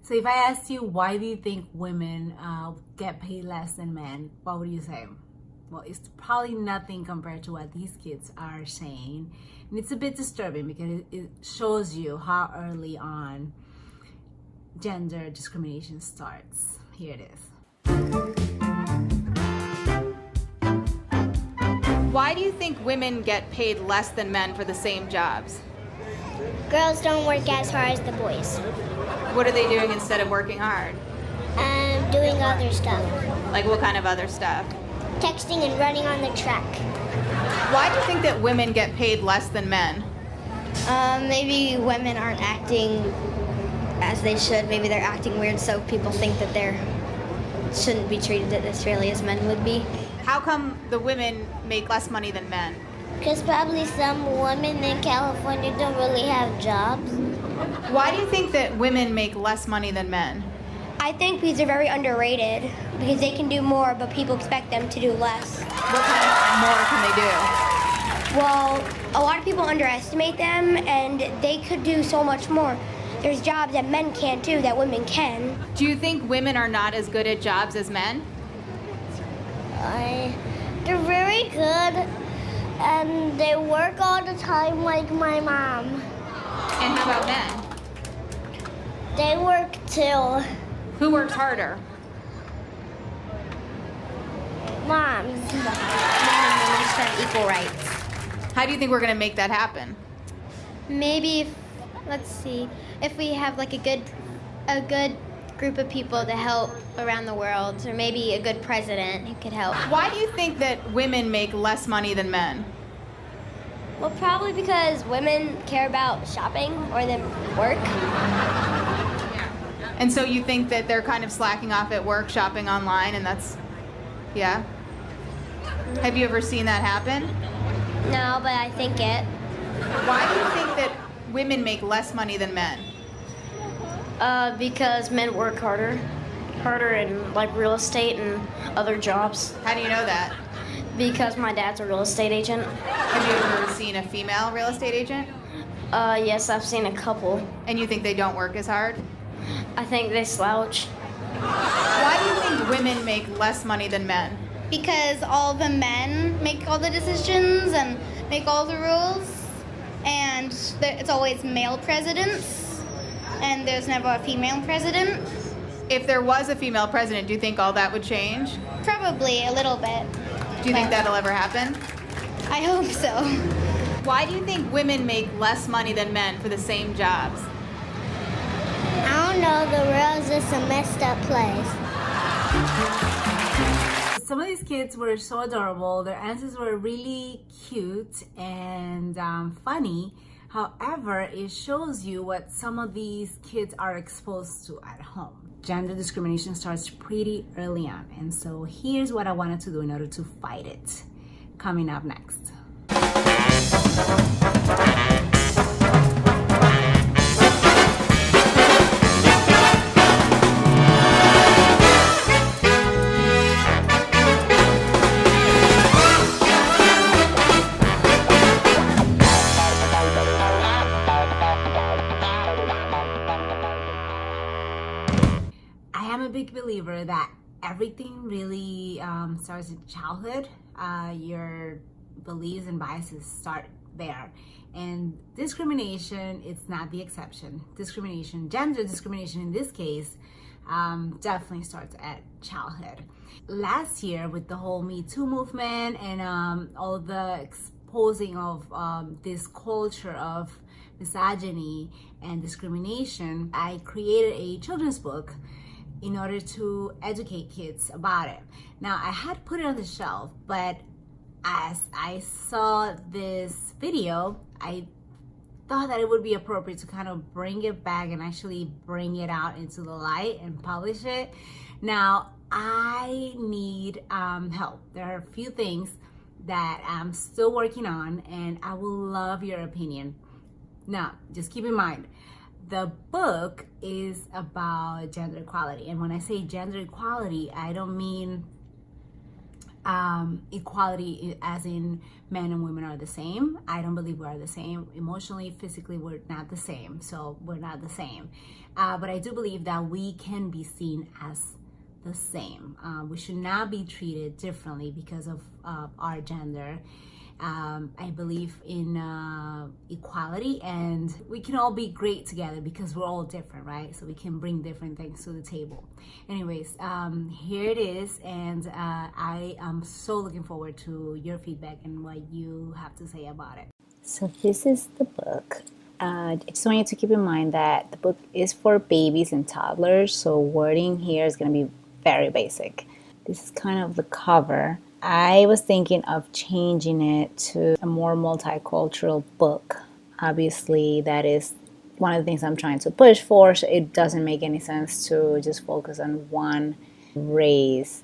So if I asked you, why do you think women get paid less than men, what would you say? Well, it's probably nothing compared to what these kids are saying. And it's a bit disturbing because it shows you how early on gender discrimination starts. Here it is. Why do you think women get paid less than men for the same jobs? Girls don't work as hard as the boys. What are they doing instead of working hard? Doing other stuff. Like what kind of other stuff? Texting and running on the track. Why do you think that women get paid less than men? Maybe women aren't acting as they should. Maybe they're acting weird, so people think that they shouldn't be treated as fairly as men would be. How come the women make less money than men? Because probably some women in California don't really have jobs. Why do you think that women make less money than men? I think because they're very underrated, because they can do more, but people expect them to do less. What kind of more can they do? Well, a lot of people underestimate them, and they could do so much more. There's jobs that men can't do that women can. Do you think women are not as good at jobs as men? They're very good, and they work all the time like my mom. And how about men? They work too. Who works harder? Moms. Men and women should have equal rights. How do you think we're going to make that happen? Maybe, if we have like a good group of people to help around the world, or maybe a good president who could help. Why do you think that women make less money than men? Well, probably because women care about shopping or than work. And so you think that they're kind of slacking off at work, shopping online, and that's, yeah? Have you ever seen that happen? No, but I think it. Why do you think that women make less money than men? Because men work harder in like real estate and other jobs. How do you know that? Because my dad's a real estate agent. Have you ever seen a female real estate agent? Yes, I've seen a couple. And you think they don't work as hard? I think they slouch. Why do you think women make less money than men? Because all the men make all the decisions and make all the rules, and it's always male presidents, and there's never a female president. If there was a female president, do you think all that would change? Probably a little bit. Do you think that'll ever happen? I hope so. Why do you think women make less money than men for the same jobs? I don't know, the world's just a messed up place. Some of these kids were so adorable. Their answers were really cute and funny. However, it shows you what some of these kids are exposed to at home. Gender discrimination starts pretty early on. And so here's what I wanted to do in order to fight it. Coming up next. Big believer that everything really starts in childhood. Your beliefs and biases start there, and discrimination, it's not the exception. Discrimination, gender discrimination in this case, definitely starts at childhood. Last year, with the whole Me Too movement and all the exposing of this culture of misogyny and discrimination, I created a children's book in order to educate kids about it. Now, I had put it on the shelf, but as I saw this video, I thought that it would be appropriate to kind of bring it back and actually bring it out into the light and publish it. Now, I need help. There are a few things that I'm still working on, and I will love your opinion. Now, just keep in mind, the book is about gender equality. And when I say gender equality, I don't mean equality as in men and women are the same. I don't believe we are the same. Emotionally, physically, we're not the same. So we're not the same. But I do believe that we can be seen as the same. We should not be treated differently because of our gender. I believe in equality, and we can all be great together because we're all different, right? So we can bring different things to the table. Anyways, here it is, and I am so looking forward to your feedback and what you have to say about it. So this is the book. I just want you to keep in mind that the book is for babies and toddlers, so wording here is going to be very basic. This is kind of the cover. I was thinking of changing it to a more multicultural book. Obviously, that is one of the things I'm trying to push for, so it doesn't make any sense to just focus on one race.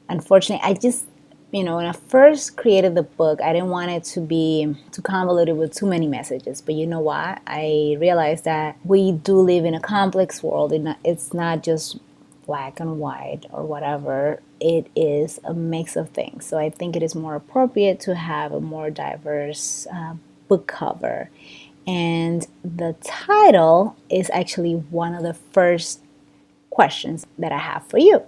Unfortunately, I just, when I first created the book, I didn't want it to be too convoluted with too many messages. But you know what? I realized that we do live in a complex world. It's not just black and white or whatever. It is a mix of things. So I think it is more appropriate to have a more diverse book cover. And the title is actually one of the first questions that I have for you.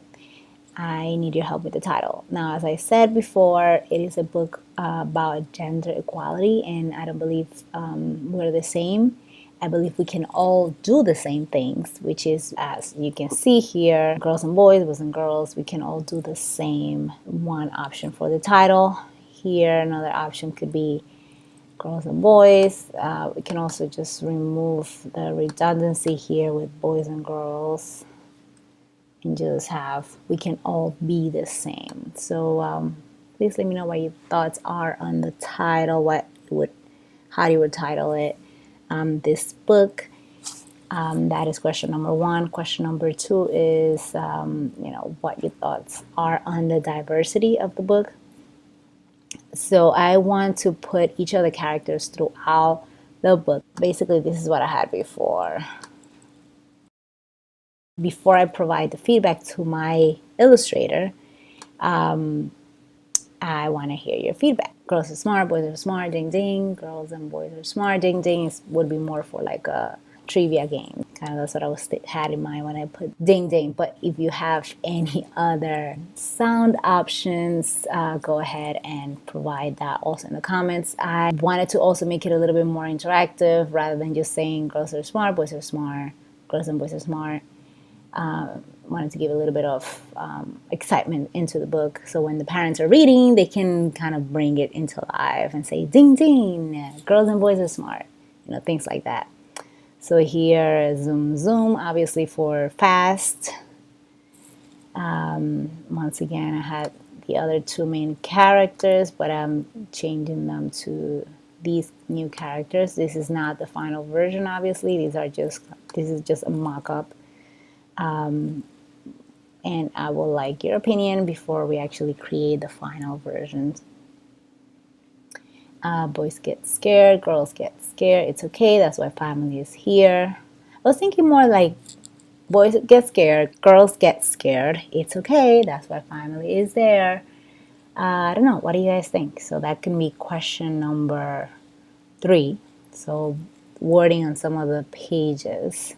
I need your help with the title. Now, as I said before, it is a book about gender equality, and I don't believe we're the same. I believe we can all do the same things, which is, as you can see here, girls and boys, boys and girls, we can all do the same. One option for the title. Here, another option could be girls and boys. We can also just remove the redundancy here with boys and girls and just have, we can all be the same. So please let me know what your thoughts are on the title, how you would title it. This book. That is question number one. Question number two is, what your thoughts are on the diversity of the book. So I want to put each of the characters throughout the book. Basically, this is what I had before. Before I provide the feedback to my illustrator, I want to hear your feedback. Girls are smart, boys are smart, ding ding. Girls and boys are smart, ding ding. Would be more for like a trivia game. Kind of that's what I had in mind when I put ding ding. But if you have any other sound options, go ahead and provide that also in the comments. I wanted to also make it a little bit more interactive rather than just saying girls are smart, boys are smart, girls and boys are smart. Wanted to give a little bit of excitement into the book, so when the parents are reading, they can kind of bring it into life and say, ding ding, girls and boys are smart, things like that. So here, zoom zoom, obviously for fast. Once again, I had the other two main characters, but I'm changing them to these new characters. This is not the final version, obviously. This is just a mock-up. And I will like your opinion before we actually create the final version. Boys get scared, girls get scared. It's okay, that's why family is here. I was thinking more like boys get scared, girls get scared. It's okay, that's why family is there. I don't know, what do you guys think? So that can be question number 3. So wording on some of the pages.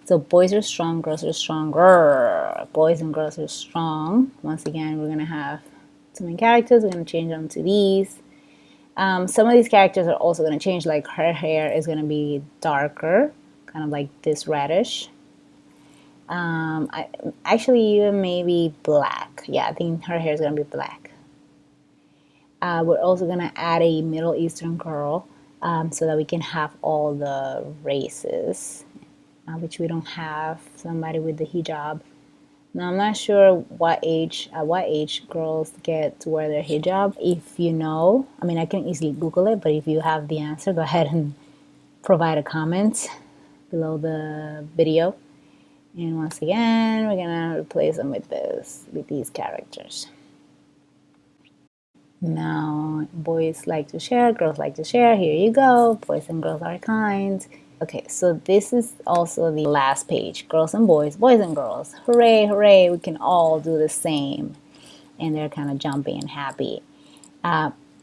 So boys are strong, girls are stronger. Boys and girls are strong. Once again, we're going to have two main characters. We're going to change them to these. Some of these characters are also going to change, like her hair is going to be darker, kind of like this reddish. Actually, even maybe black. Yeah, I think her hair is going to be black. We're also going to add a Middle Eastern girl so that we can have all the races. Which we don't have somebody with the hijab. Now I'm not sure at what age girls get to wear their hijab. If you know, I can easily Google it, but if you have the answer, go ahead and provide a comment below the video. And once again, we're gonna replace them with these characters. Now, boys like to share, girls like to share. Here you go. Boys and girls are kind. Okay, so this is also the last page. Girls and boys, boys and girls. Hooray, hooray, we can all do the same. and they're kind of jumping and happy.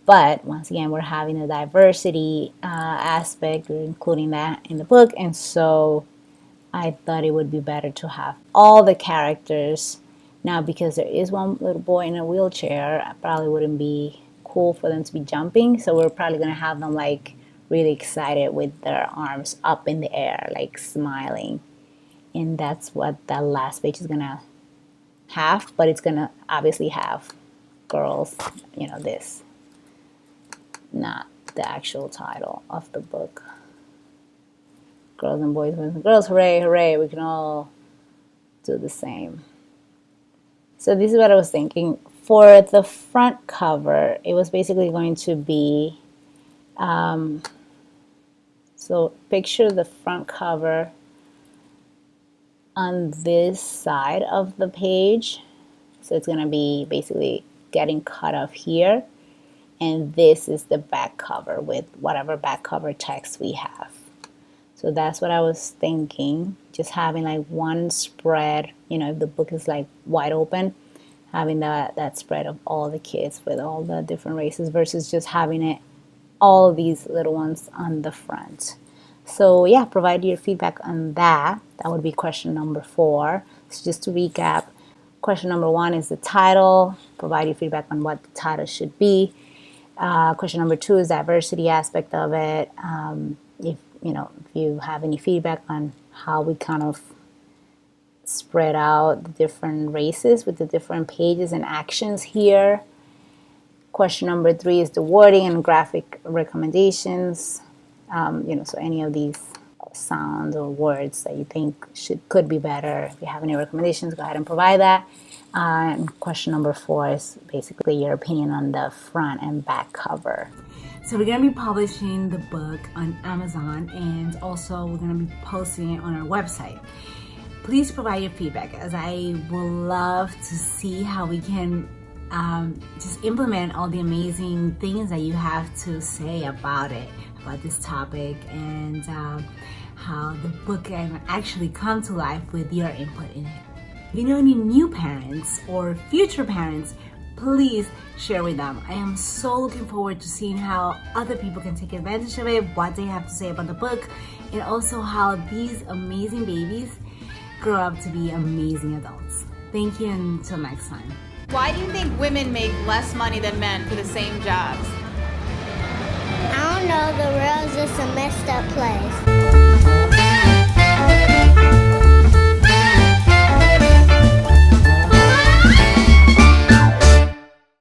But once again, we're having a diversity aspect, we're including that in the book, and so I thought it would be better to have all the characters. Now, because there is one little boy in a wheelchair, it probably wouldn't be cool for them to be jumping, so we're probably going to have them like really excited with their arms up in the air, like smiling. And that's what that last page is going to have, but it's going to obviously have girls, you know, this, not the actual title of the book. Girls and boys, boys and girls, hooray, hooray, we can all do the same. So this is what I was thinking. For the front cover, it was basically going to be, so picture the front cover on this side of the page. So it's going to be basically getting cut off here. And this is the back cover with whatever back cover text we have. So that's what I was thinking, just having like one spread, you know, if the book is like wide open, having that spread of all the kids with all the different races versus just having it all these little ones on the front. So yeah, provide your feedback on that. That would be question number 4. So just to recap, question number 1 is the title. Provide your feedback on what the title should be. Question number 2 is diversity aspect of it. If you have any feedback on how we kind of spread out the different races with the different pages and actions here. Question number 3 is the wording and graphic recommendations. So any of these sounds or words that you think could be better. If you have any recommendations, go ahead and provide that. And question number 4 is basically your opinion on the front and back cover. So we're going to be publishing the book on Amazon, and also we're going to be posting it on our website. Please provide your feedback, as I would love to see how we can just implement all the amazing things that you have to say about it, about this topic, and how the book can actually come to life with your input in it. If you know any new parents or future parents, please share with them. I am so looking forward to seeing how other people can take advantage of it, what they have to say about the book, and also how these amazing babies grow up to be amazing adults. Thank you, and until next time. Why do you think women make less money than men for the same jobs? I don't know, the world's just a messed up place.